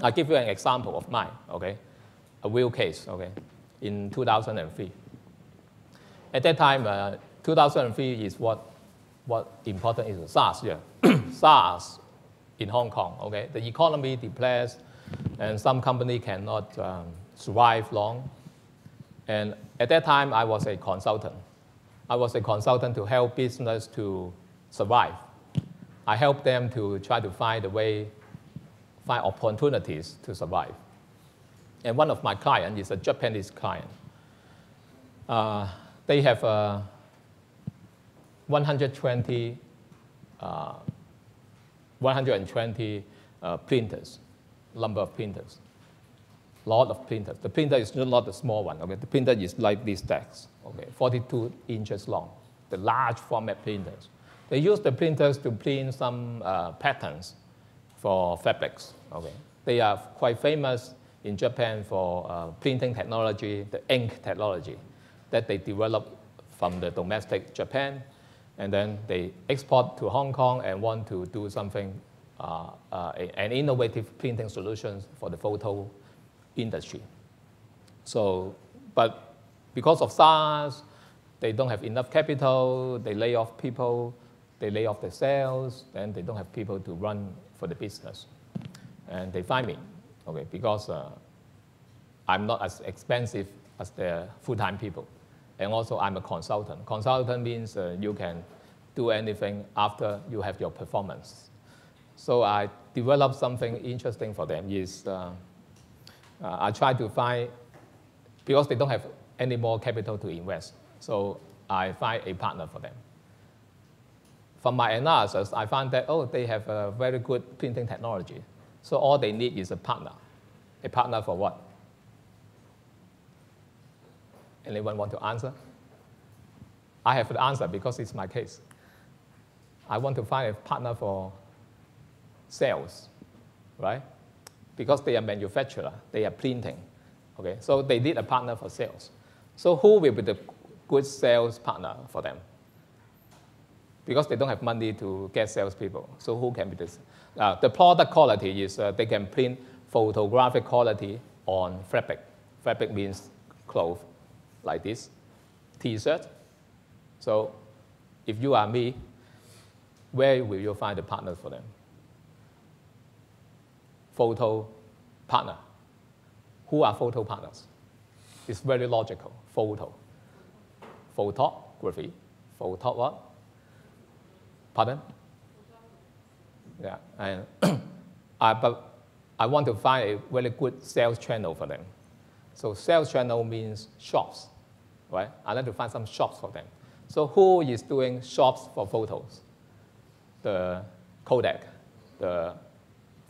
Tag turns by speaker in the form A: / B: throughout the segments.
A: I'll give you an example of mine, okay? A real case, okay, in 2003. At that time, 2003 is what important is the SARS year. SARS in Hong Kong, okay? The economy depressed, and some company cannot survive long. And at that time, I was a consultant. I was a consultant to help business to survive. I helped them to try to find opportunities to survive. And one of my clients is a Japanese client. They have 120 printers, number of printers, lot of printers. The printer is not the small one, okay? The printer is like these stacks, okay? 42 inches long, the large format printers. They use the printers to print some patterns for fabrics, okay? They are quite famous in Japan for printing technology, the ink technology that they developed from the domestic Japan, and then they export to Hong Kong and want to do something, an innovative printing solutions for the photo industry. So, but because of SARS, they don't have enough capital, they lay off people, they lay off the sales, then they don't have people to run for the business. And they find me, okay, because I'm not as expensive as their full-time people. And also, I'm a consultant. Consultant means you can do anything after you have your performance. So I developed something interesting for them. Is I try to find, because they don't have any more capital to invest, so I find a partner for them. From my analysis, I found that, oh, they have a very good printing technology. So all they need is a partner. A partner for what? Anyone want to answer? I have the answer because it's my case. I want to find a partner for sales, right? Because they are manufacturer, they are printing, okay? So they need a partner for sales. So who will be the good sales partner for them? Because they don't have money to get salespeople. So who can be this? The product quality is they can print photographic quality on fabric. Fabric means cloth, like this, T-shirt. So if you are me, where will you find a partner for them? Photo partner. Who are photo partners? It's very logical. Photo. Photography. Photo what? Pardon? Yeah. And but I want to find a very good sales channel for them. So sales channel means shops, right? I like to find some shops for them. So who is doing shops for photos? The Kodak, the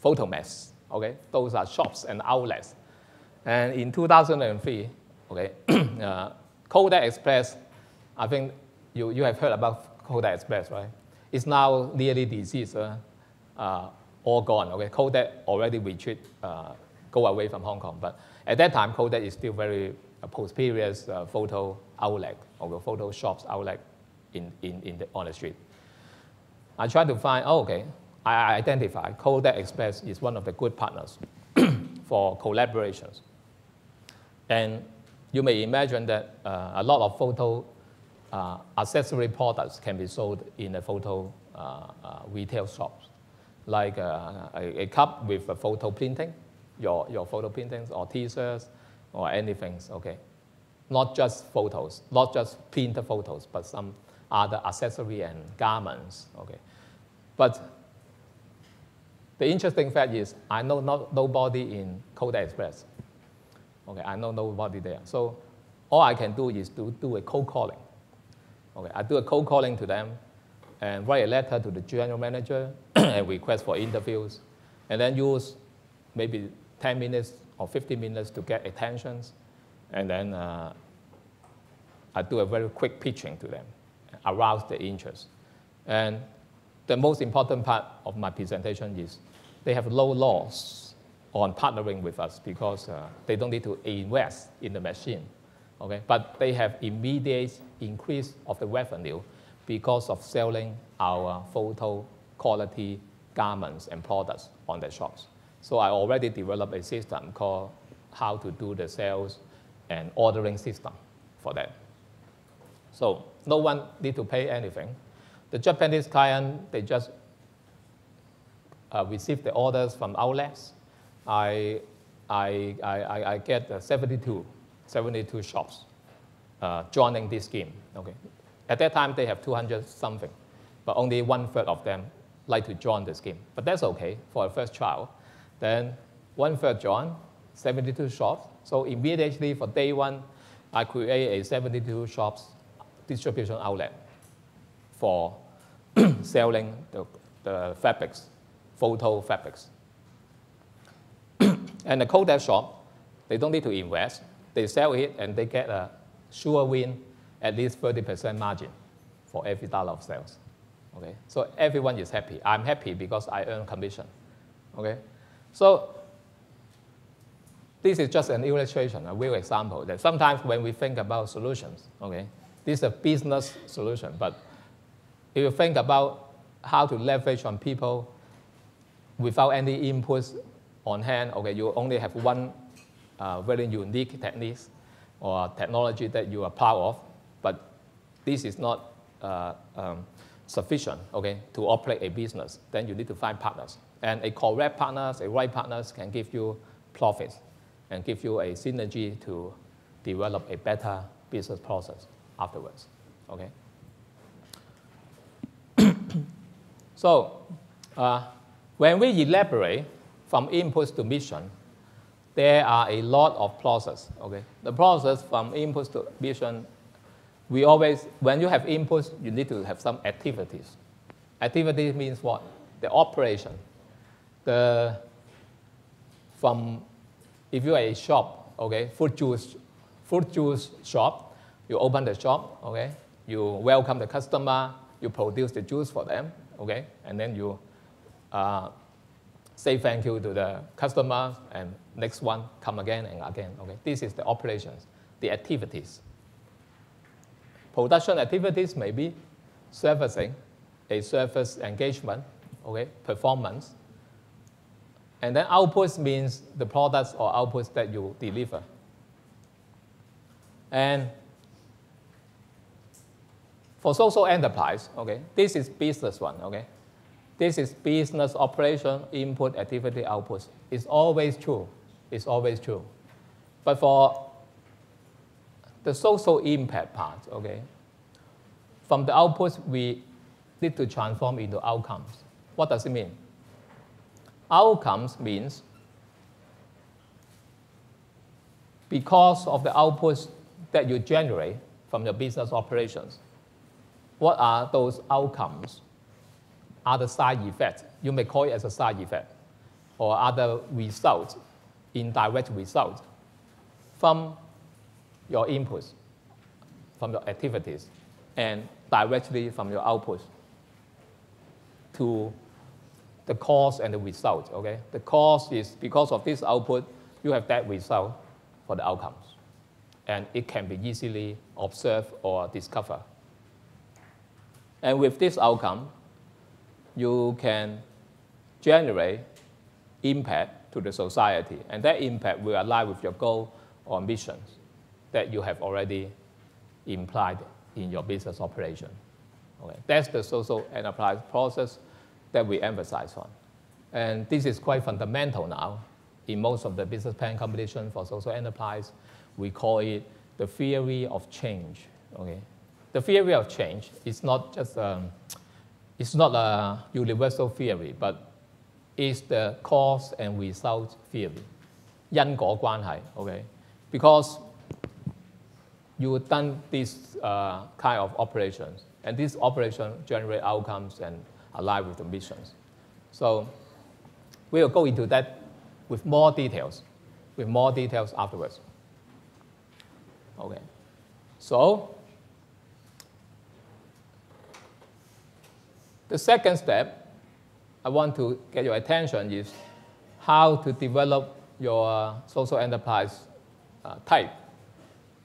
A: Photomax, okay? Those are shops and outlets. And in 2003, okay, Kodak Express, I think you have heard about Kodak Express, right? It's now nearly deceased, all gone, okay? Kodak already retreat, go away from Hong Kong. But at that time, Kodak is still very prosperous photo outlet, or photo shops outlet on the street. I tried to find, oh, okay, I identify Kodak Express is one of the good partners for collaborations. And you may imagine that a lot of photo accessory products can be sold in a photo retail shops, like a cup with a photo printing, your photo printings or T-shirts or anything, okay? Not just photos, not just printed photos, but some other accessory and garments, okay? But the interesting fact is I know nobody in Kodak Express. Okay, I know nobody there. So all I can do is to do a cold calling. Okay, I do a cold calling to them and write a letter to the general manager and request for interviews, and then use maybe 10 minutes or 15 minutes to get attentions, and then I do a very quick pitching to them, arouse the interest. And the most important part of my presentation is they have low loss on partnering with us because they don't need to invest in the machine, okay? But they have immediate increase of the revenue because of selling our photo quality garments and products on their shops. So I already developed a system called how to do the sales and ordering system for that. So no one need to pay anything. The Japanese client, they just receive the orders from outlets. I get 72 shops joining this scheme. Okay. At that time, they have 200 something, but only 1/3 of them like to join the scheme. But that's okay for a first trial. Then 1/3 join, 72 shops. So immediately for day one, I create a 72 shops distribution outlet for selling the fabrics, photo fabrics. And the Kodak shop, they don't need to invest. They sell it and they get a sure win, at least 30% margin for every dollar of sales. Okay? So everyone is happy. I'm happy because I earn commission. Okay? So this is just an illustration, a real example that sometimes when we think about solutions, okay, this is a business solution, but if you think about how to leverage on people without any inputs on hand, okay, you only have one very unique technique or technology that you are proud of, but this is not sufficient, okay, to operate a business. Then you need to find partners. And a correct partners, a right partners can give you profits and give you a synergy to develop a better business process afterwards, okay? So when we elaborate from inputs to mission, there are a lot of process, okay? The process from inputs to mission, we always, when you have inputs, you need to have some activities. Activity means what? The operation. If you are a shop, okay, fruit juice shop, you open the shop, okay, you welcome the customer, you produce the juice for them, okay, and then you say thank you to the customer, and next one come again and again, okay. This is the operations, the activities. Production activities may be servicing, a service engagement, okay, performance. And then outputs means the products or outputs that you deliver. And for social enterprise, okay, this is business one, okay. This is business operation, input, activity, outputs. It's always true. It's always true. But for the social impact part, okay, from the outputs, we need to transform into outcomes. What does it mean? Outcomes means because of the outputs that you generate from your business operations, what are those outcomes? Are the side effects? You may call it as a side effect, or other results, indirect results from your inputs, from your activities, and directly from your outputs to the cause and the result, okay? The cause is because of this output, you have that result for the outcomes. And it can be easily observed or discovered. And with this outcome, you can generate impact to the society. And that impact will align with your goal or missions that you have already implied in your business operation. Okay? That's the social enterprise process that we emphasize on. And this is quite fundamental now. In most of the business plan competition for social enterprise, we call it the theory of change. Okay? The theory of change is not just it's not a universal theory, but it's the cause and result theory. 因果關係, okay? Because you've done this kind of operations, and this operation generate outcomes and align with the missions. So we will go into that with more details afterwards. Okay. So the second step I want to get your attention is how to develop your social enterprise type.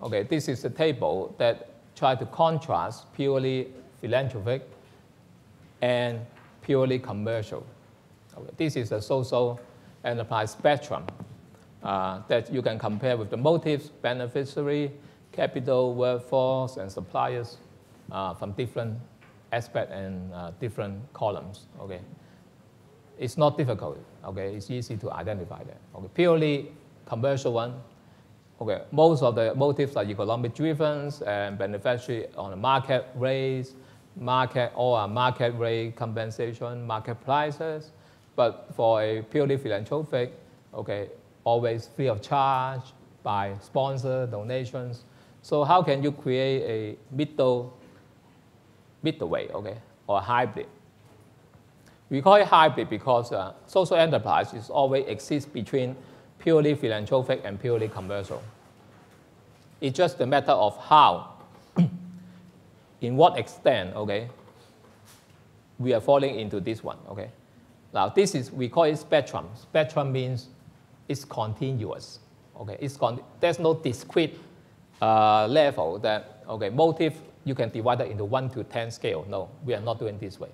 A: Okay, this is a table that tries to contrast purely philanthropic and purely commercial. Okay, this is a social enterprise spectrum that you can compare with the motives, beneficiary, capital, workforce, and suppliers from different aspects and different columns. Okay, it's not difficult. Okay, it's easy to identify that. Okay, purely commercial one. Okay, most of the motives are economic driven and beneficiary on the market rates, market rate compensation, market prices. But for a purely philanthropic, okay, always free of charge by sponsor donations. So how can you create a middleway, okay, or hybrid? We call it hybrid because social enterprise is always exists between purely philanthropic and purely commercial. It's just a matter of how, in what extent, okay, we are falling into this one, okay. Now this is, we call it spectrum. Spectrum means it's continuous, okay. There's no discrete level that, okay, motive, you can divide it into 1 to 10 scale. No, we are not doing this way.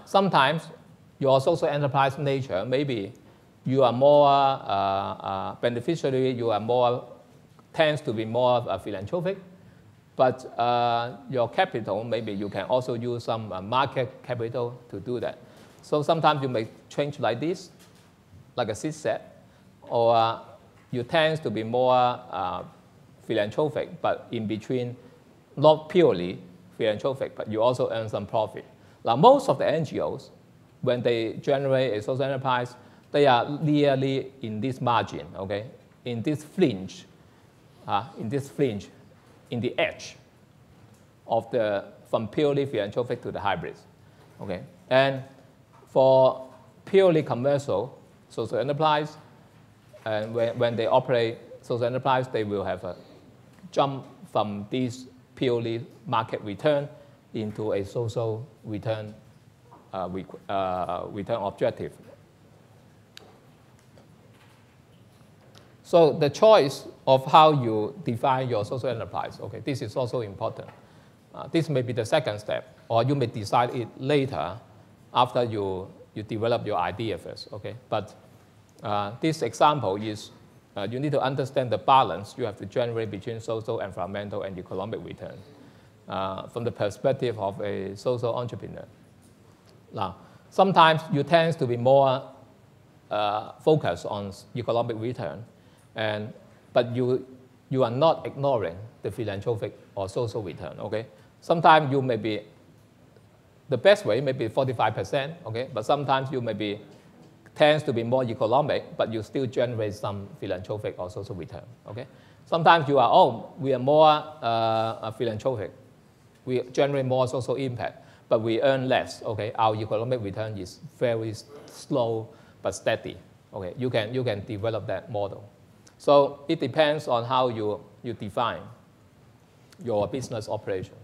A: Sometimes your social enterprise nature, maybe you are more beneficiary, you are more, tends to be more philanthropic, but your capital, maybe you can also use some market capital to do that. So sometimes you may change like this, like a seed set, or you tend to be more philanthropic, but in between, not purely philanthropic, but you also earn some profit. Now, most of the NGOs, when they generate a social enterprise, they are nearly in this margin, okay, in this fringe, in the edge of the, from purely philanthropic to the hybrids, okay. And for purely commercial social enterprise, and when they operate social enterprise, they will have a jump from this purely market return into a social return, return objective. So the choice of how you define your social enterprise, okay, this is also important. This may be the second step, or you may decide it later after you develop your idea first, okay? But this example is, you need to understand the balance you have to generate between social, environmental, and economic return from the perspective of a social entrepreneur. Now, sometimes you tend to be more focused on economic return, but you are not ignoring the philanthropic or social return, okay? Sometimes you may be, the best way may be 45%, okay? But sometimes you may be, tends to be more economic, but you still generate some philanthropic or social return, okay? Sometimes you are, oh, we are more philanthropic. We generate more social impact, but we earn less, okay? Our economic return is very slow but steady, okay? You can develop that model. So it depends on how you define your business operations.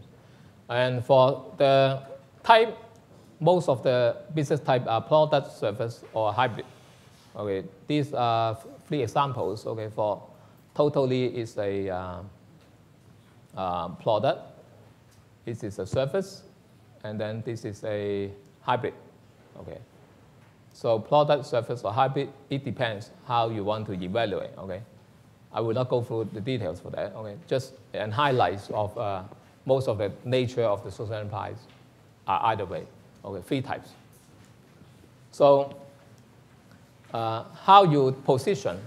A: And for the type, most of the business type are product, service, or hybrid. Okay, these are 3 examples. Okay, for totally is a product, this is a service, and then this is a hybrid. Okay, so product, service, or hybrid, it depends how you want to evaluate. Okay, I will not go through the details for that. Okay, just an highlights of most of the nature of the social enterprise are either way. Okay, 3 types. So how you position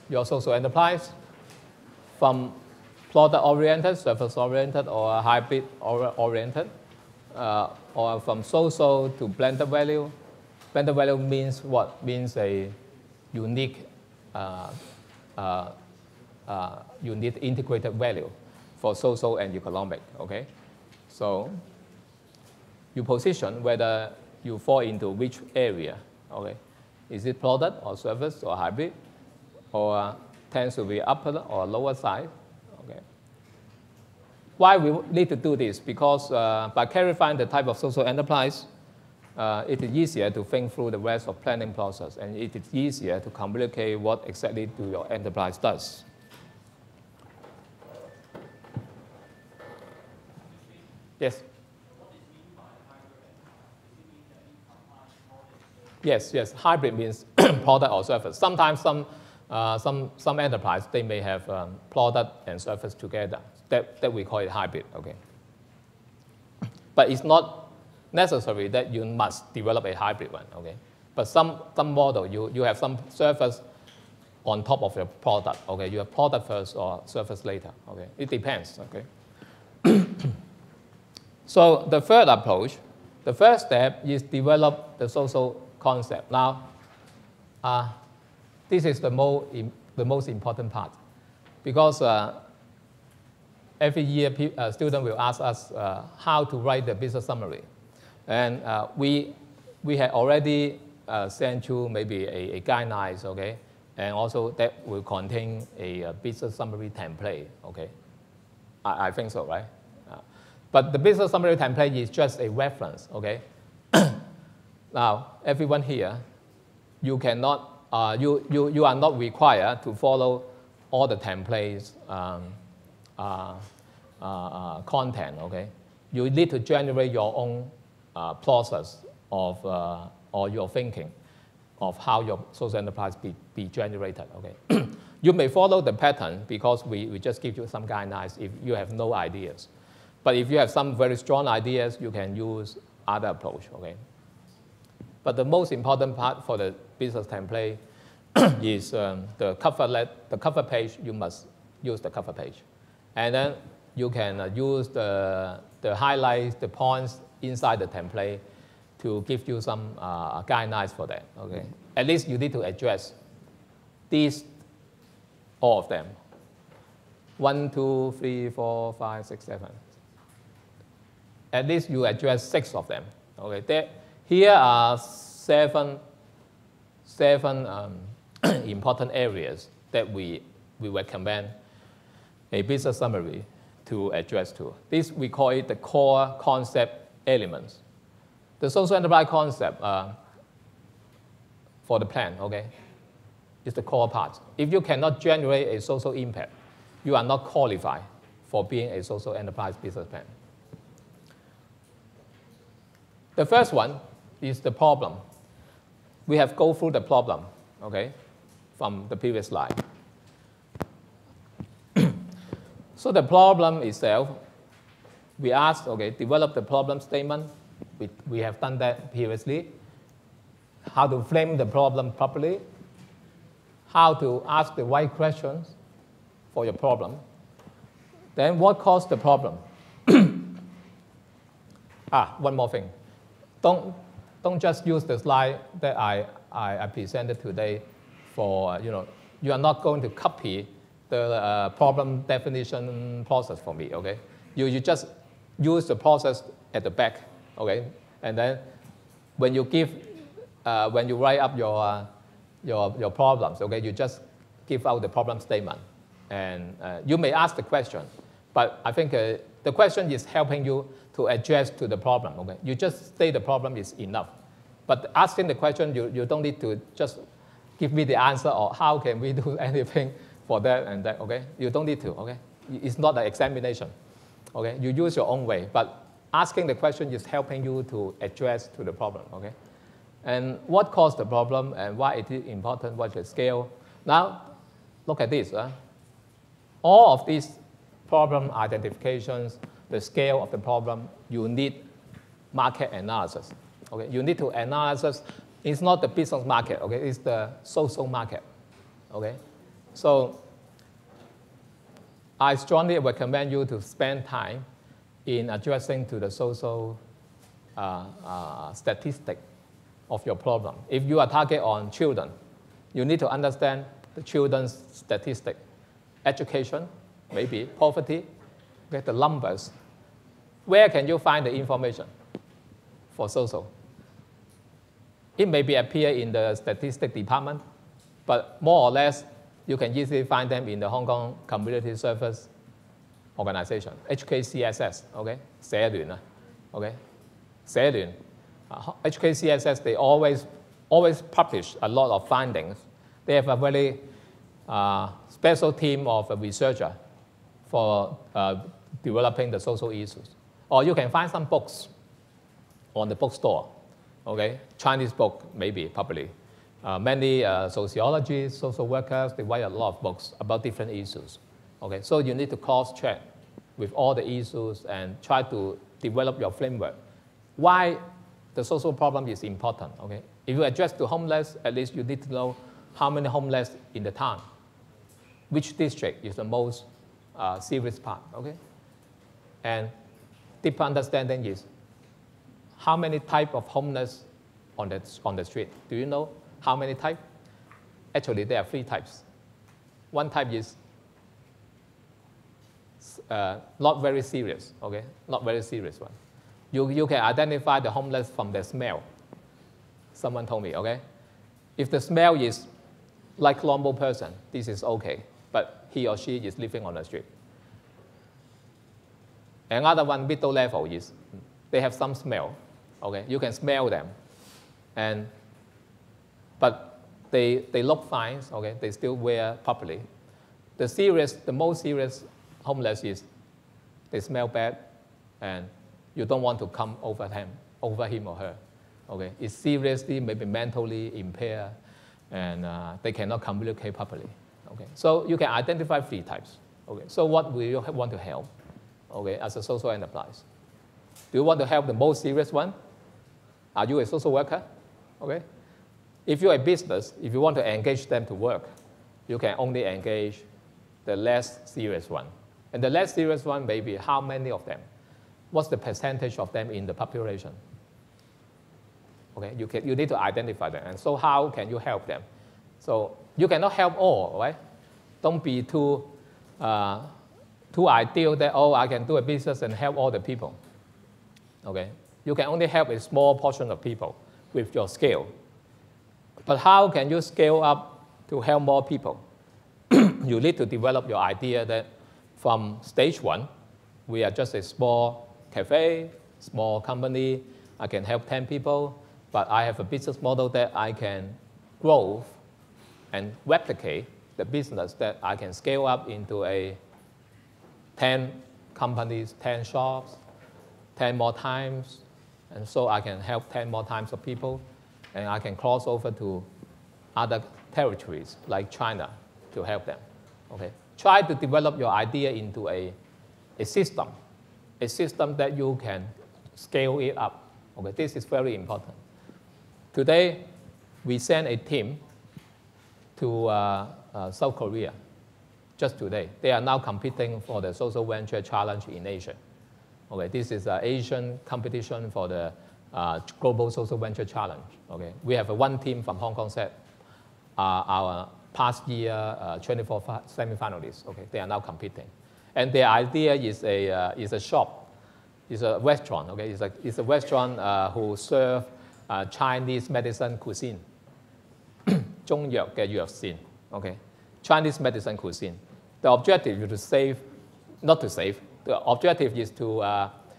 A: your social enterprise from product-oriented, service-oriented, or hybrid-oriented, or from social to blended value. Blended value means what? Means a unique, unique integrated value for social and economic. Okay, so you position whether you fall into which area. Okay, is it product or service or hybrid, or tends to be upper or lower side? Okay. Why we need to do this? Because by clarifying the type of social enterprise, it is easier to think through the rest of planning process, and it is easier to communicate what exactly your enterprise does. Yes. Yes, yes. Hybrid means product or service. Sometimes some enterprise, they may have product and service together. That we call it hybrid, okay? But it's not necessary that you must develop a hybrid one, okay? But some model, you have some service on top of your product, okay? You have product first or service later, okay? It depends, okay? So the third approach, the first step is develop the social concept. Now, this is the most important part because every year students will ask us how to write the business summary. And we had already sent you maybe a guidelines, okay? And also that will contain a business summary template, okay? I think so, right? But the business summary template is just a reference, okay? Now, everyone here, you cannot, you are not required to follow all the templates content, okay? You need to generate your own process of, or your thinking of how your social enterprise be generated, okay? You may follow the pattern because we just give you some guidelines if you have no ideas. But if you have some very strong ideas, you can use other approach, okay? But the most important part for the business template is the cover page. You must use the cover page. And then you can use the highlights, the points inside the template to give you some guidelines for that, okay? At least you need to address these, all of them. 1, 2, 3, 4, 5, 6, 7. At least you address 6 of them, okay? Here are seven important areas that we recommend a business summary to address to. This, we call it the core concept elements. The social enterprise concept for the plan, okay, is the core part. If you cannot generate a social impact, you are not qualified for being a social enterprise business plan. The first one is the problem. We have go through the problem, okay, from the previous slide. So the problem itself, we asked, okay, develop the problem statement. We have done that previously. How to frame the problem properly. How to ask the right questions for your problem. Then what caused the problem? One more thing. Don't just use the slide that I presented today for, you are not going to copy the problem definition process for me, okay? You just use the process at the back, okay? And then when you write up your problems, okay, you just give out the problem statement. And you may ask the question, but I think the question is helping you to address to the problem, okay? You just say the problem is enough. But asking the question, you don't need to just give me the answer or how can we do anything for that and that, okay? You don't need to, okay? It's not an examination, okay? You use your own way, but asking the question is helping you to address to the problem, okay? And what caused the problem and why it is important, what's the scale? Now, look at this. All of these problem identifications, the scale of the problem, you need market analysis. Okay? You need to analyze. It's not the business market, okay? It's the social market. Okay? So I strongly recommend you to spend time in addressing to the social statistic of your problem. If you are target on children, you need to understand the children's statistic. Education, maybe poverty, okay, the numbers. Where can you find the information for social? It may be appear in the statistic department, but more or less, you can easily find them in the Hong Kong Community Service Organization, HKSEC, okay? 社聯, okay? 社聯, HKSEC, they always publish a lot of findings. They have a very special team of a researcher for developing the social issues. Or you can find some books on the bookstore. okay? Chinese book, maybe, probably. Many sociologists, social workers, they write a lot of books about different issues, okay? So you need to cross-check with all the issues and try to develop your framework. Why the social problem is important, okay? If you address the homeless, at least you need to know how many homeless in the town. Which district is the most serious part, okay? And deeper understanding is how many types of homeless on the street. Do you know how many types? Actually, there are 3 types. One type is not very serious, okay? Not very serious one. You can identify the homeless from the smell. Someone told me, okay? If the smell is like normal person, this is okay, but he or she is living on the street. Another one, middle level, is they have some smell, okay? You can smell them, but they look fine, okay? They still wear properly. The most serious homeless is they smell bad, and you don't want to come over him or her, okay? It's seriously, maybe mentally impaired, and they cannot communicate properly, okay? So you can identify 3 types, okay? So what will you want to help, okay, as a social enterprise? Do you want to help the most serious one? Are you a social worker, okay? If you're a business, if you want to engage them to work, you can only engage the less serious one. And the less serious one may be how many of them? What's the percentage of them in the population? Okay, you need to identify them. And so how can you help them? So you cannot help all, right? Don't be too ideal that, oh, I can do a business and help all the people. Okay? You can only help a small portion of people with your scale. But how can you scale up to help more people? You need to develop your idea that from stage 1, we are just a small cafe, small company. I can help 10 people, but I have a business model that I can grow and replicate the business that I can scale up into a 10 companies, 10 shops, 10 more times, and so I can help 10 more times of people, and I can cross over to other territories like China to help them. Okay? Try to develop your idea into a system that you can scale it up. Okay? This is very important. Today, we sent a team to South Korea just today. They are now competing for the Social Venture Challenge in Asia. Okay, this is an Asian competition for the Global Social Venture Challenge. Okay, we have one team from Hong Kong set our past year 24 semi-finalists. Okay, they are now competing, and their idea is a shop, is a restaurant. Okay, it's a restaurant who serve Chinese medicine cuisine. 中藥嘅藥膳 okay, Chinese medicine cuisine. The objective is to save, not to save, the objective is to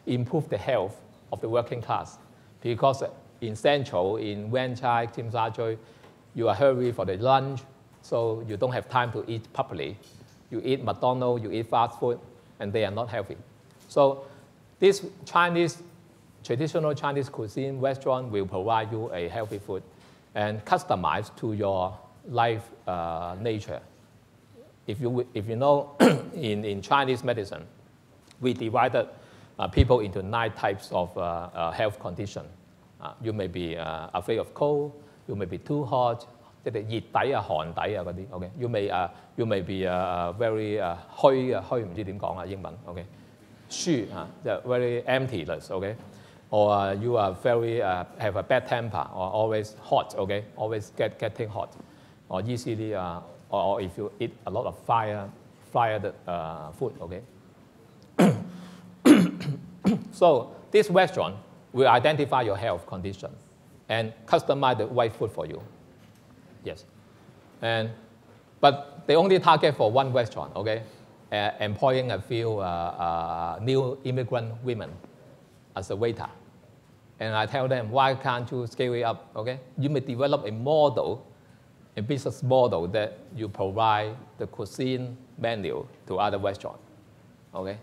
A: improve the health of the working class. Because in Central, in Wan Chai, Tsim Sha Tsui, you are hurry for the lunch, so you don't have time to eat properly. You eat McDonald's, you eat fast food, and they are not healthy. So this traditional Chinese cuisine restaurant will provide you a healthy food and customized to your life nature. If you know, in Chinese medicine, we divided people into 9 types of health condition. You may be afraid of cold, you may be too hot, 即係熱底啊、寒底啊嗰啲 ，OK。You may be very 虛唔知點講啊英文 ，OK。虛啊，即係 very emptiness， OK。Or you are very have a bad temper, or always hot, okay? Always getting hot, or easily, or if you eat a lot of fried food, okay? So this restaurant will identify your health condition and customize the right food for you. Yes, but they only target for one restaurant, okay? Employing a few new immigrant women as a waiter. And I tell them, why can't you scale it up, okay? You may develop a model, a business model that you provide the cuisine menu to other restaurants, okay?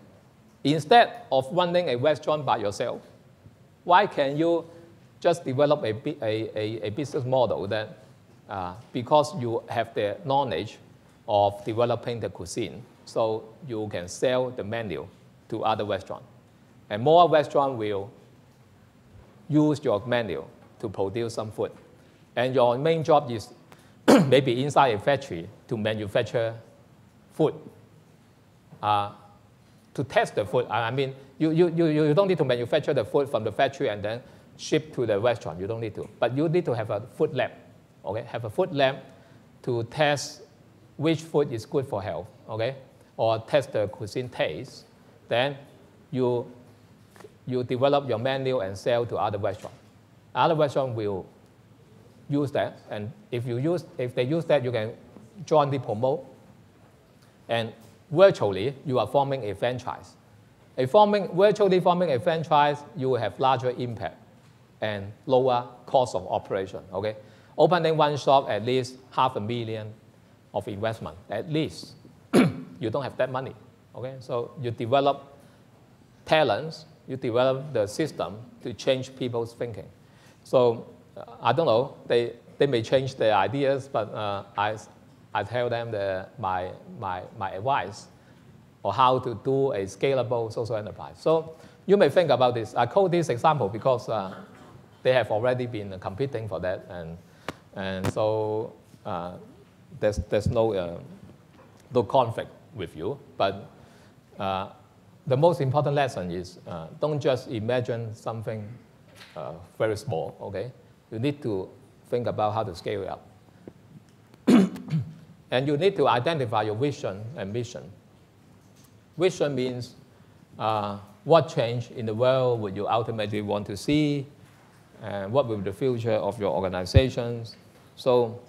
A: Instead of running a restaurant by yourself, why can you just develop a business model that because you have the knowledge of developing the cuisine, so you can sell the menu to other restaurants. And more restaurants will use your menu to produce some food. And your main job is maybe inside a factory to manufacture food, to test the food. I mean, you don't need to manufacture the food from the factory and then ship to the restaurant. You don't need to. But you need to have a food lab, okay? Have a food lab to test which food is good for health, okay? Or test the cuisine taste. Then you develop your menu and sell to other restaurants. Other restaurants will use that, and if they use that, you can jointly promote. And virtually, you are forming a franchise. Virtually forming a franchise, you will have larger impact and lower cost of operation, okay? Opening one shop, at least $500,000 of investment, at least. You don't have that money, okay? So you develop talents, you develop the system to change people's thinking. So I don't know, they may change their ideas, but I tell them my advice or how to do a scalable social enterprise. So you may think about this. I quote this example because they have already been competing for that, and so there's no conflict with you. But the most important lesson is don't just imagine something very small, okay? You need to think about how to scale it up. And you need to identify your vision and mission. Vision means what change in the world would you ultimately want to see, and what will be the future of your organizations. So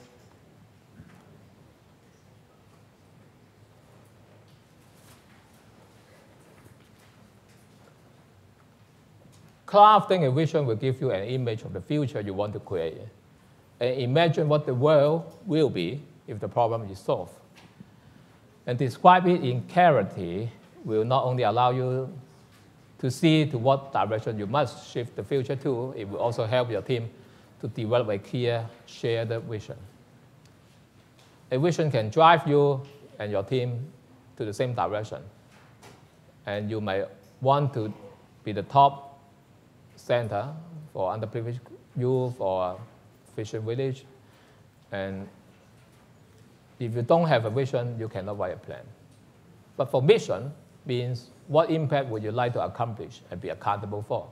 A: crafting a vision will give you an image of the future you want to create. And imagine what the world will be if the problem is solved. And describe it in clarity will not only allow you to see to what direction you must shift the future to, it will also help your team to develop a clear, shared vision. A vision can drive you and your team to the same direction. And you may want to be the top center for underprivileged youth or Fisher Village. And if you don't have a vision, you cannot write a plan. But for mission means what impact would you like to accomplish and be accountable for?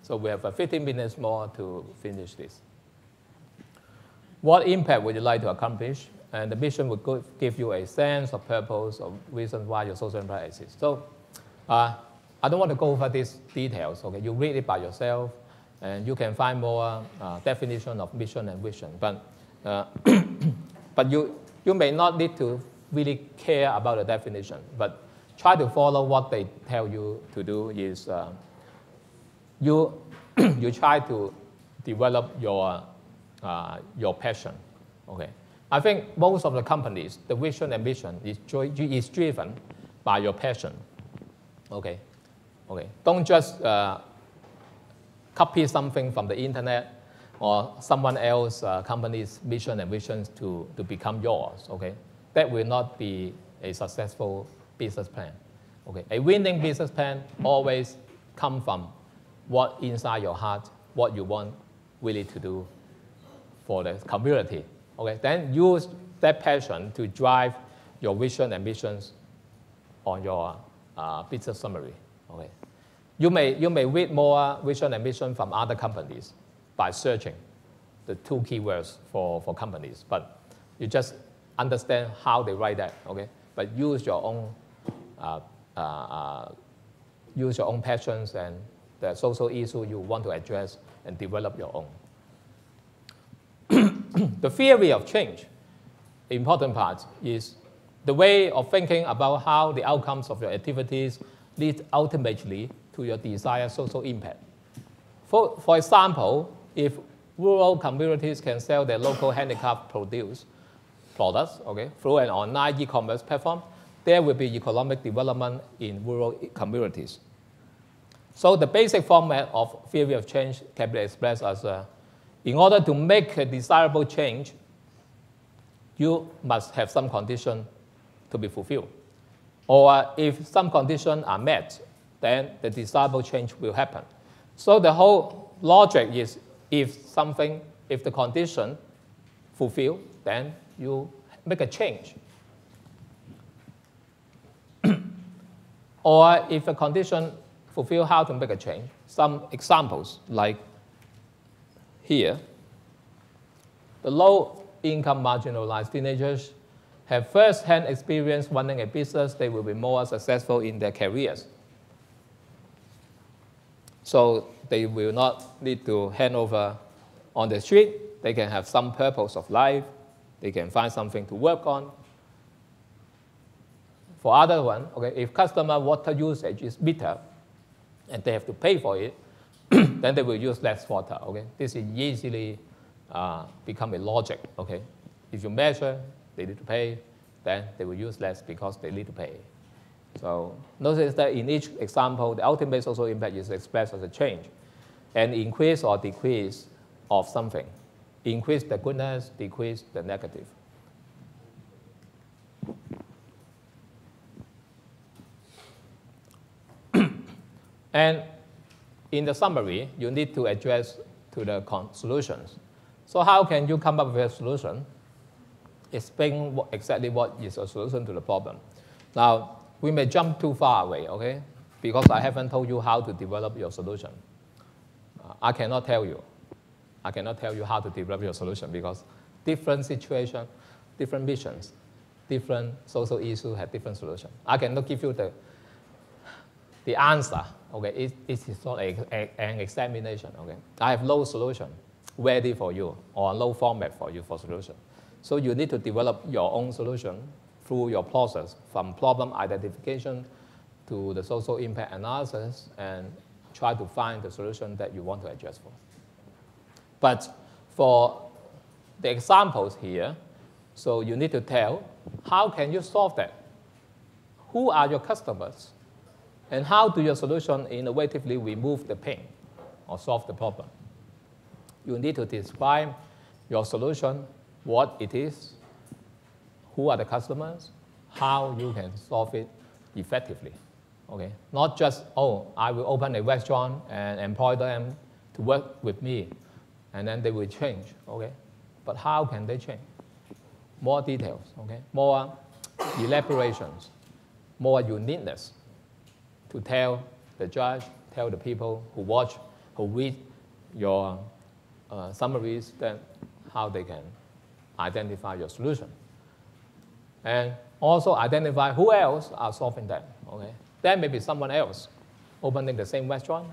A: So we have 15 minutes more to finish this. What impact would you like to accomplish? And the mission would give you a sense of purpose or reason why your social enterprise exists. So I don't want to go over these details. Okay, you read it by yourself, and you can find more definition of mission and vision. But but you may not need to really care about the definition. But try to follow what they tell you to do. Is you try to develop your passion. Okay. I think most of the companies, the vision and mission is driven by your passion. Okay, okay. Don't just copy something from the internet or someone else's company's mission and visions to become yours. Okay, that will not be a successful business plan. Okay, a winning business plan always comes from what inside your heart, what you want really to do for the community. Okay, then use that passion to drive your vision and missions on your business summary. Okay, you may read more vision and mission from other companies by searching the 2 keywords for companies, but you just understand how they write that. Okay, but use your own passions and the social issue you want to address and develop your own. The theory of change, the important part, is the way of thinking about how the outcomes of your activities lead ultimately to your desired social impact. For example, if rural communities can sell their local handicraft products, okay, through an online e-commerce platform, there will be economic development in rural communities. So the basic format of theory of change can be expressed as in order to make a desirable change, you must have some condition to be fulfilled. Or if some conditions are met, then the desirable change will happen. So the whole logic is if the condition fulfilled, then you make a change. Or if a condition fulfilled, how to make a change? Some examples, like here, the low-income marginalized teenagers have first-hand experience running a business, they will be more successful in their careers. So they will not need to hand over on the street. They can have some purpose of life. They can find something to work on. For other one, okay, if customer water usage is bitter and they have to pay for it, then they will use less water. Okay? This is easily become a logic. Okay? If you measure, they need to pay, then they will use less because they need to pay. So notice that in each example, the ultimate social impact is expressed as a change, an increase or decrease of something. Increase the goodness, decrease the negative. And in the summary, you need to address to the solutions. So how can you come up with a solution? Explain exactly what is a solution to the problem. Now, we may jump too far away, okay? Because I haven't told you how to develop your solution. I cannot tell you. I cannot tell you how to develop your solution because different situations, different missions, different social issues have different solutions. I cannot give you the answer. Okay, it is not an examination. Okay, I have no solution ready for you or no format for you for solution. So you need to develop your own solution through your process from problem identification to the social impact analysis and try to find the solution that you want to address for. But for the examples here, so you need to tell how can you solve that? Who are your customers? And how do your solution innovatively remove the pain or solve the problem? You need to describe your solution, what it is, who are the customers, how you can solve it effectively. Okay? Not just, oh, I will open a restaurant and employ them to work with me, and then they will change. Okay? But how can they change? More details, okay? More elaborations, more uniqueness to tell the judge, tell the people who watch, who read your summaries, then how they can identify your solution. And also identify who else are solving that. Okay? There may be someone else opening the same restaurant,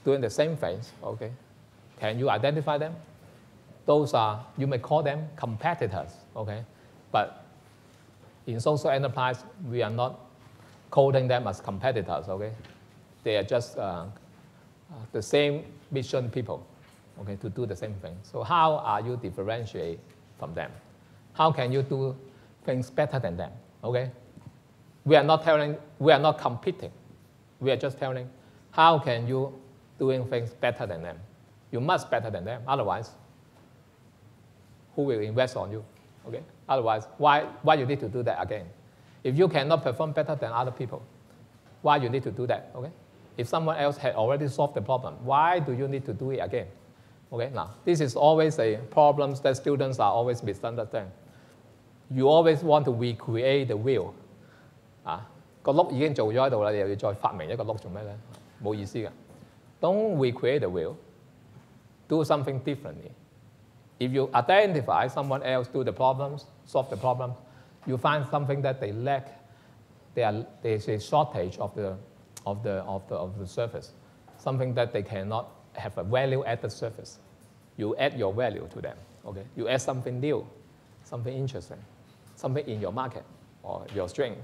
A: doing the same things. Okay? Can you identify them? Those are, you may call them competitors. Okay? But in social enterprise, we are not coding them as competitors. Okay? They are just the same mission people, okay, to do the same thing. So how are you differentiate from them? How can you do things better than them? Okay? We are not competing. We are just telling how can you doing things better than them. You must better than them. Otherwise, who will invest on you? Okay? Otherwise, why you need to do that again? If you cannot perform better than other people, why you need to do that? Okay? If someone else had already solved the problem, why do you need to do it again? Okay? Now, this is always a problem that students are always misunderstand. You always want to recreate the wheel. 個轆已經做咗喺度啦，你又要再發明一個轆做咩咧？冇意思嘅。Don't recreate the wheel. Do something differently. If you identify someone else do the problems, solve the problems, you find something that they lack. There's a shortage of the service, something that they cannot have a value-added service. You add your value to them. Okay? You add something new, something interesting, something in your market or your strength.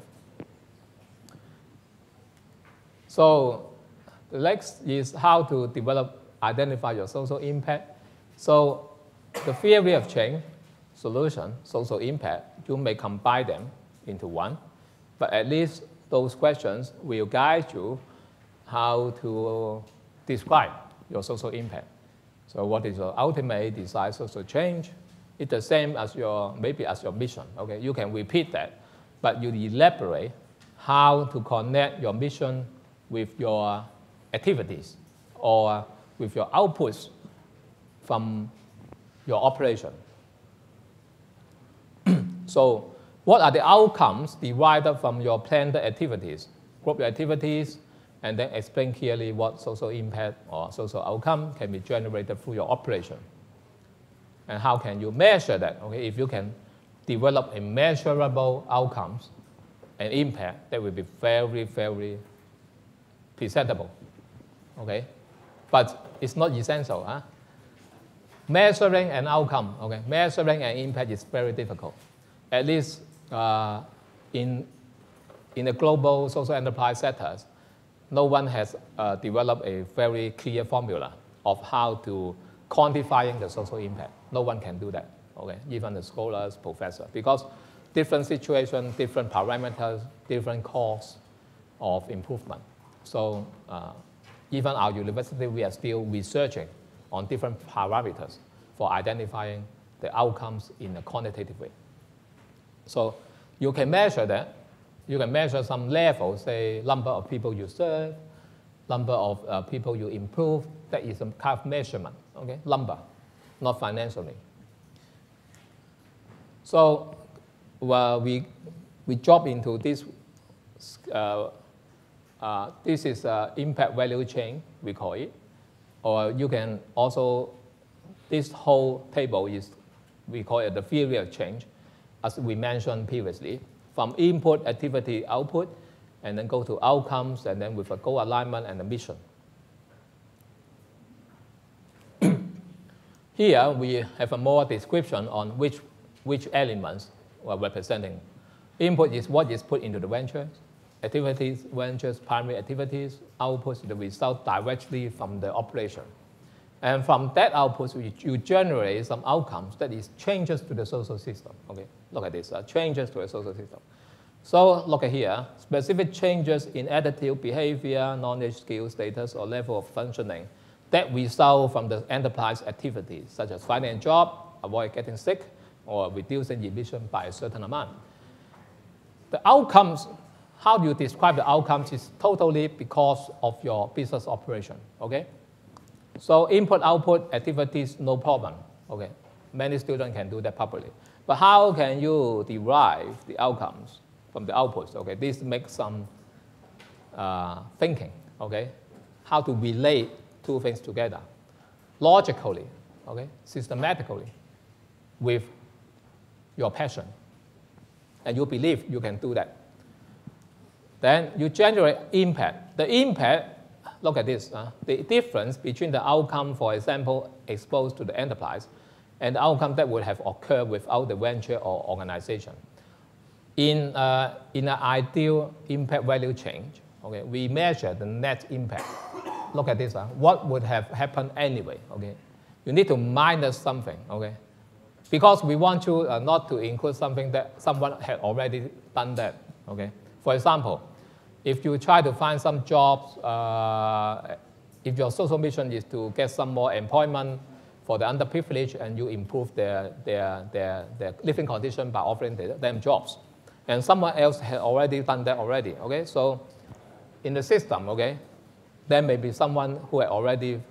A: So the next is how to identify your social impact. So the theory of change, solution, social impact, you may combine them into one. But at least those questions will guide you how to describe your social impact. So what is your ultimate desired social change? It's the same as maybe as your mission. Okay, you can repeat that, but you elaborate how to connect your mission with your activities or with your outputs from your operation. So what are the outcomes derived from your planned activities? Group your activities, and then explain clearly what social impact or social outcome can be generated through your operation. And how can you measure that? Okay, if you can develop a measurable outcomes and impact, that will be very, very presentable. Okay, but it's not essential. Huh? Measuring an outcome, okay, measuring an impact is very difficult. At least in the global social enterprise sectors, no one has developed a very clear formula of how to quantifying the social impact. No one can do that, okay? Even the scholars, professors, because different situations, different parameters, different costs of improvement. So even our university, we are still researching on different parameters for identifying the outcomes in a quantitative way. So you can measure that. You can measure some level, say number of people you serve, number of people you improve. That is some kind of measurement, okay? Number, not financially. So we drop into this. This is impact value chain, we call it. Or you can also, this whole table is, we call it the theory of change, as we mentioned previously, from input, activity, output, and then go to outcomes, and then with a goal alignment and a mission. Here, we have a more description on which elements we're representing. Input is what is put into the ventures. Activities, ventures, primary activities, outputs, the result directly from the operation. And from that output, you generate some outcomes that is changes to the social system. Okay, look at this, changes to the social system. So look at here, specific changes in attitude, behavior, knowledge, skill, status, or level of functioning that result from the enterprise activities, such as finding a job, avoid getting sick, or reducing emission by a certain amount. The outcomes, how do you describe the outcomes is totally because of your business operation, okay? So input, output, activities, no problem, okay? Many students can do that properly. But how can you derive the outcomes from the outputs, okay? This makes some thinking, okay? How to relate two things together, logically, okay? Systematically, with your passion. And you believe you can do that. Then you generate impact. The impact, look at this, the difference between the outcome, for example, exposed to the enterprise, and the outcome that would have occurred without the venture or organization. In an ideal impact value change, okay, we measure the net impact. Look at this, what would have happened anyway, okay? You need to minus something, okay? Because we want you not to include something that someone had already done that, okay? For example, if you try to find some jobs, if your social mission is to get some more employment for the underprivileged and you improve their living condition by offering them jobs, and someone else had already done that already, okay? So in the system, okay, there may be someone who had already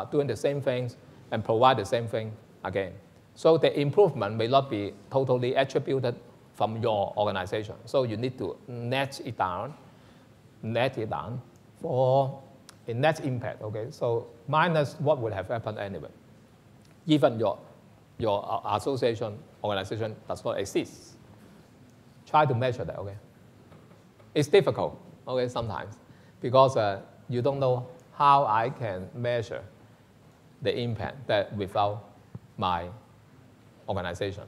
A: doing the same things and provide the same thing again. So the improvement may not be totally attributed from your organization. So you need to net it down for a net impact, okay? So minus what would have happened anyway. Even your association, organization does not exist. Try to measure that, okay? It's difficult, okay, sometimes, because you don't know how I can measure the impact that without my organization.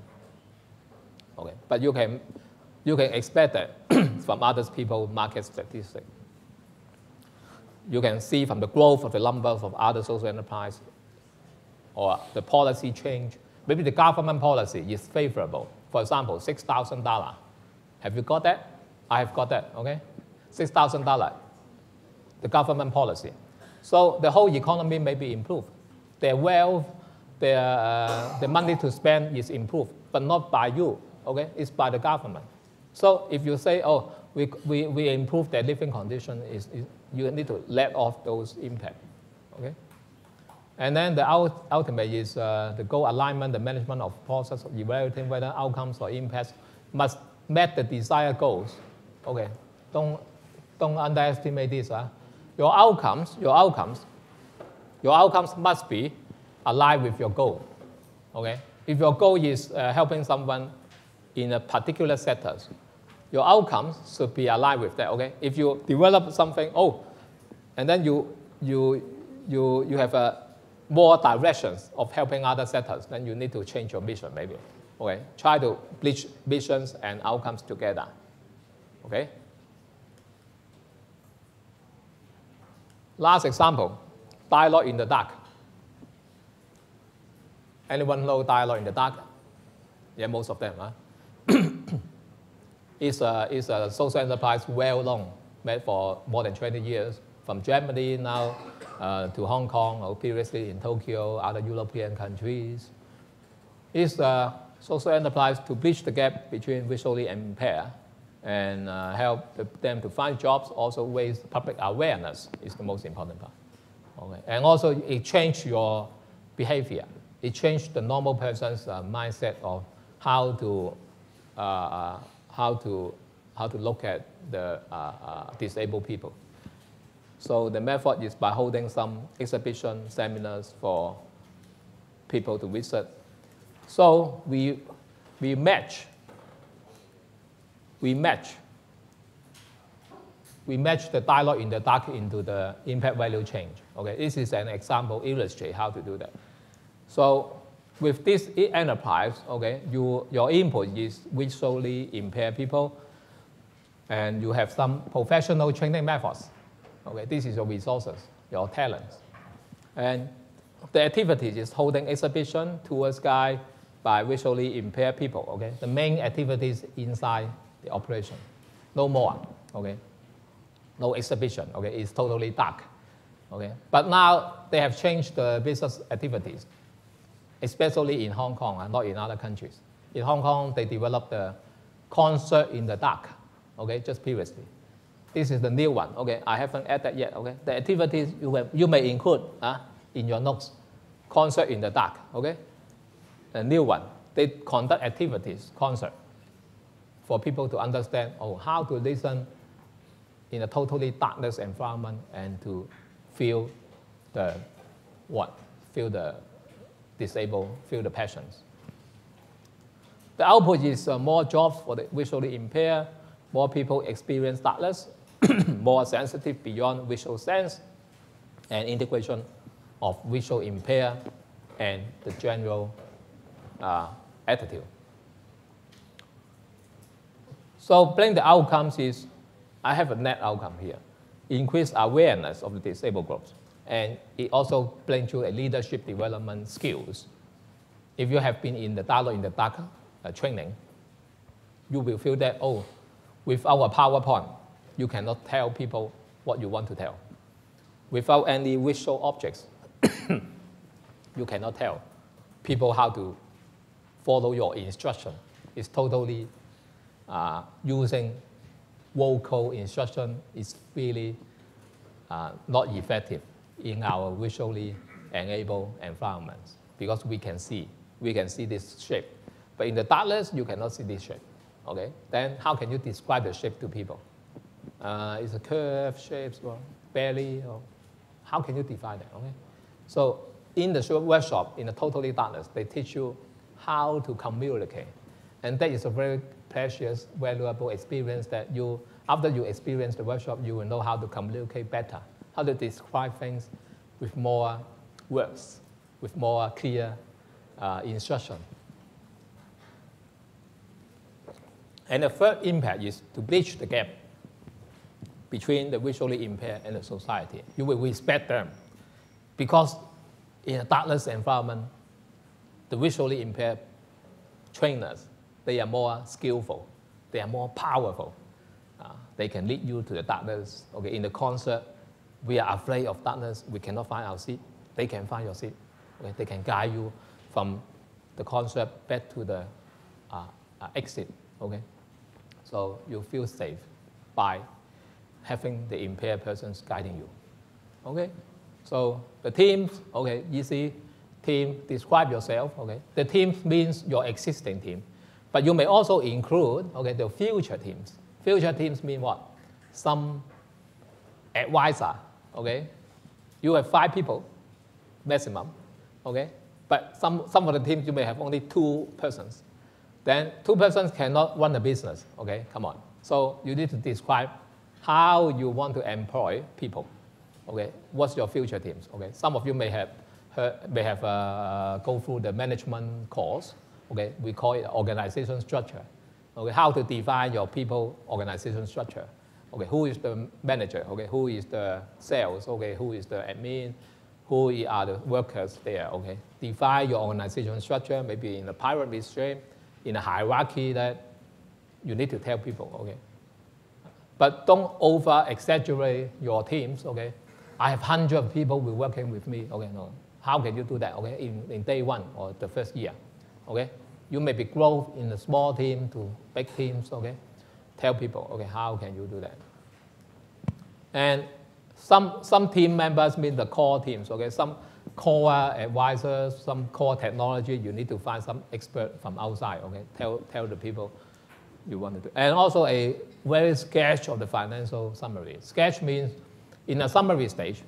A: Okay, but you can expect that from other people's market statistics. You can see from the growth of the numbers of other social enterprise or the policy change. Maybe the government policy is favorable. For example, $6,000. Have you got that? I have got that, okay? $6,000, the government policy. So the whole economy may be improved. Their wealth, the money to spend is improved, but not by you, okay? It's by the government. So if you say, oh, we improve their living condition, you need to let off those impacts, okay? And then the ultimate is the goal alignment, the management of process of evaluating whether outcomes or impacts must meet the desired goals. Okay, don't underestimate this. Your outcomes must be aligned with your goal. Okay, if your goal is helping someone in a particular sector, your outcomes should be aligned with that. Okay, if you develop something, and then you have more directions of helping other sectors, then you need to change your mission maybe. Okay, try to bridge visions and outcomes together. Okay. Last example, dialogue in the dark. Anyone know dialogue in the dark? Yeah, most of them. It's a social enterprise well known, made for more than 20 years, from Germany now to Hong Kong, or previously in Tokyo, other European countries. It's a social enterprise to bridge the gap between visually impaired and help them to find jobs, also raise public awareness is the most important part. Okay. And also it changed your behavior. It changed the normal person's mindset of how to look at the disabled people. So the method is by holding some exhibition seminars for people to visit. So we match the dialogue in the dark into the impact value change. Okay, this is an example illustrate how to do that. So with this enterprise, okay, your input is visually impaired people, and you have some professional training methods. Okay, this is your resources, your talents. And the activities is holding exhibition, tours guide by visually impaired people. Okay, the main activities inside the operation, no more. Okay, no exhibition. Okay, it's totally dark. Okay, but now they have changed the business activities, especially in Hong Kong and not in other countries. In Hong Kong, they developed the concert in the dark. Okay, just previously. This is the new one. Okay, I haven't added that yet. Okay, the activities you may include in your notes. Concert in the dark. Okay, the new one. They conduct activities, concert, for people to understand how to listen in a totally darkness environment and to feel the disabled, feel the passions. The output is more jobs for the visually impaired, more people experience darkness, more sensitive beyond visual sense, and integration of visual impaired and the general attitude. So playing the outcomes is, I have a net outcome here. Increase awareness of the disabled groups. And it also plays through a leadership development skills. If you have been in the dialogue in the dark training, you will feel that, with our PowerPoint, you cannot tell people what you want to tell. Without any visual objects, you cannot tell people how to follow your instruction. It's totally using vocal instruction is really not effective in our visually enabled environments because we can see this shape. But in the darkness, you cannot see this shape. Okay? Then how can you describe the shape to people? It's a curved shape, or belly, or how can you define that? Okay? So in the workshop, in the totally darkness, they teach you how to communicate. And that is a very precious, valuable experience that after you experience the workshop, you will know how to communicate better, how to describe things with more words, with more clear instruction. And the third impact is to bridge the gap between the visually impaired and the society. You will respect them because in a darkness environment, the visually impaired trainers, they are more skillful, they are more powerful. they can lead you to the darkness. Okay, in the concert, we are afraid of darkness. We cannot find our seat. They can find your seat. Okay, they can guide you from the concert back to the exit. Okay, so you feel safe by having the impaired persons guiding you. Okay, so the teams. Okay, easy. Team, describe yourself. Okay, the team means your existing team, but you may also include the future teams. Future teams mean what? Some advisor. Okay, you have 5 people maximum. Okay, but some of the teams you may have only 2 persons. Then 2 persons cannot run a business. Okay, come on. So you need to describe how you want to employ people. Okay, what's your future teams? Okay, some of you may have go through the management course. Okay, we call it organization structure. Okay, how to define your people organization structure. Okay, who is the manager? Okay, who is the sales? Okay, who is the admin? Who are the workers there? Okay, define your organization structure. Maybe in a pyramid scheme, in a hierarchy that you need to tell people. Okay, but don't over exaggerate your teams. Okay, I have hundreds of people working with me. Okay, no. How can you do that? Okay, in day 1 or the first year. Okay, you maybe grow in a small team to big teams. Okay, tell people. Okay, how can you do that? And some team members mean the core teams. Okay, some core advisors, some core technology. You need to find some expert from outside. Okay, tell the people you want to do. And also a very sketch of the financial summary. Sketch means in a summary stage,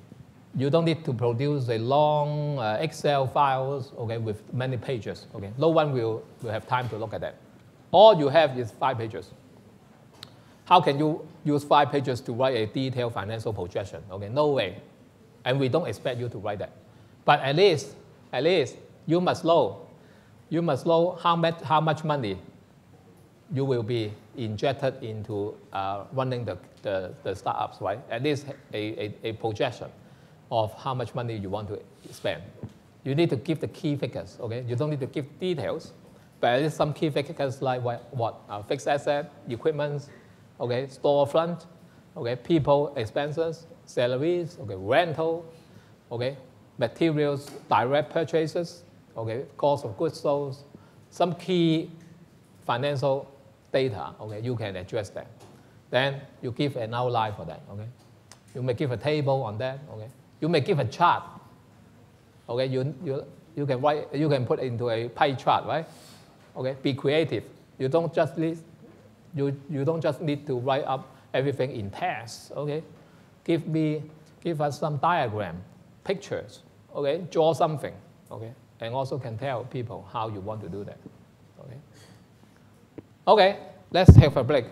A: you don't need to produce a long Excel files, okay, with many pages. Okay, no one will have time to look at that. All you have is 5 pages. How can you use 5 pages to write a detailed financial projection? Okay, no way, and we don't expect you to write that. But at least you must know how much money you will be injected into running the startups, right? At least a projection of how much money you want to spend. You need to give the key figures, okay? You don't need to give details, but at least some key figures like what fixed asset, equipment, okay, storefront, okay, people expenses, salaries, okay, rental, okay, materials, direct purchases, okay, cost of goods sold, some key financial data, okay, you can address that. Then you give an outline for that, okay? You may give a table on that, okay? You may give a chart. Okay, you can write, you can put into a pie chart, right? Okay, be creative. You don't just need to write up everything in text. Okay, give us some diagram, pictures. Okay, draw something. Okay, and also can tell people how you want to do that. Okay. Okay, let's have a break.